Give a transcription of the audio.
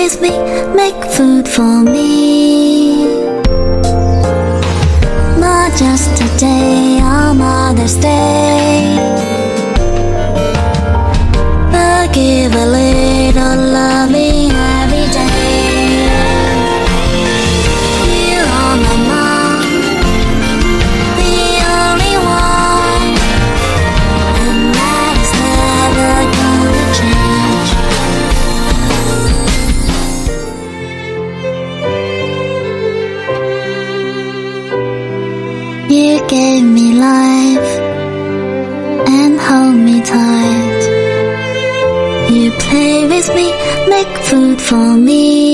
with me, make food for me. Not just today on Mother's Day, but give a little loving every day. You are my mom, the only one, and that is never gonna change. You gave me life and hold me tight. You play with me, make food for me.